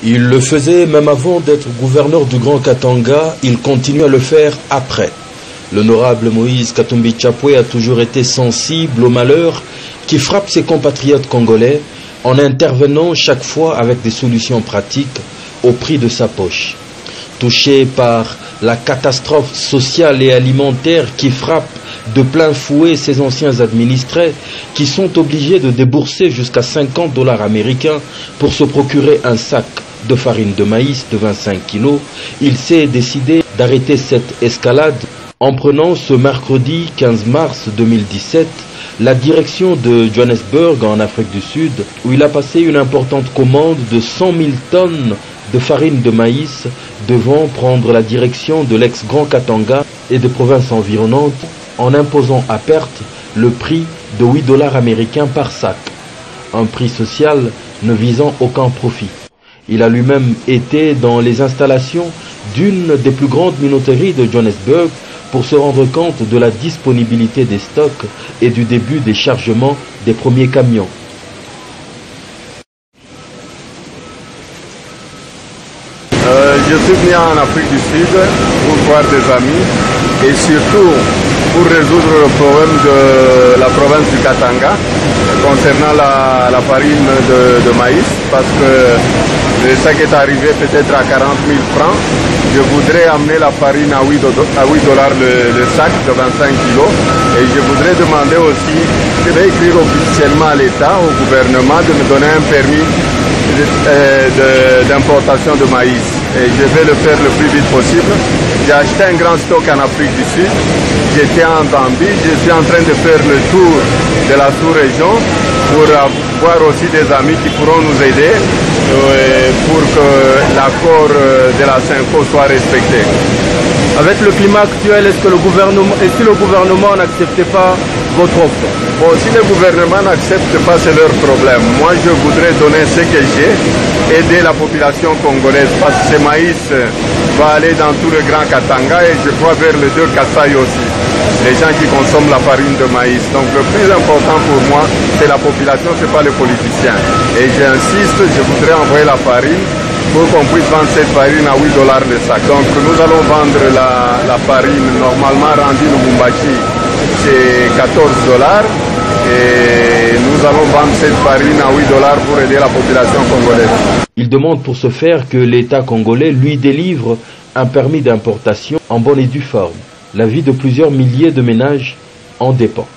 Il le faisait même avant d'être gouverneur du Grand Katanga, il continue à le faire après. L'honorable Moïse Katumbi Chapwe a toujours été sensible au malheur qui frappe ses compatriotes congolais en intervenant chaque fois avec des solutions pratiques au prix de sa poche. Touché par la catastrophe sociale et alimentaire qui frappe de plein fouet ses anciens administrés qui sont obligés de débourser jusqu'à $50 américains pour se procurer un sac de farine de maïs de 25 kilos, il s'est décidé d'arrêter cette escalade en prenant ce mercredi 15 mars 2017 la direction de Johannesburg en Afrique du Sud où il a passé une importante commande de 100 000 tonnes de farine de maïs devant prendre la direction de l'ex-Grand Katanga et des provinces environnantes en imposant à perte le prix de $8 américains par sac, un prix social ne visant aucun profit. Il a lui-même été dans les installations d'une des plus grandes minoteries de Johannesburg pour se rendre compte de la disponibilité des stocks et du début des chargements des premiers camions. Je suis venu en Afrique du Sud pour voir des amis et surtout pour résoudre le problème de la province du Katanga concernant la farine de maïs parce que le sac est arrivé peut-être à 40 000 francs. Je voudrais amener la farine à $8 le sac de 25 kilos et je voudrais demander aussi, je vais écrire officiellement à l'État, au gouvernement de me donner un permis d'importation de maïs et je vais le faire le plus vite possible. J'ai acheté un grand stock en Afrique du Sud, j'étais en Zambie, je suis en train de faire le tour de la sous-région pour avoir aussi des amis qui pourront nous aider pour que l'accord de la CINCO soit respecté. Avec le climat actuel, est-ce que le gouvernement n'acceptait pas votre offre? Bon, si le gouvernement n'accepte pas, c'est leur problème. Moi, je voudrais donner ce que j'ai, aider la population congolaise, parce que ce maïs va aller dans tout le Grand Katanga et je crois vers le 2 Kasaï aussi, les gens qui consomment la farine de maïs. Donc le plus important pour moi, c'est la population, c'est pas les politiciens. Et j'insiste, je voudrais envoyer la farine pour qu'on puisse vendre cette farine à $8 le sac. Donc nous allons vendre la farine normalement rendue au Lubumbashi, c'est $14 et nous allons vendre cette farine à $8 pour aider la population congolaise. Il demande pour ce faire que l'État congolais lui délivre un permis d'importation en bonne et due forme. La vie de plusieurs milliers de ménages en dépend.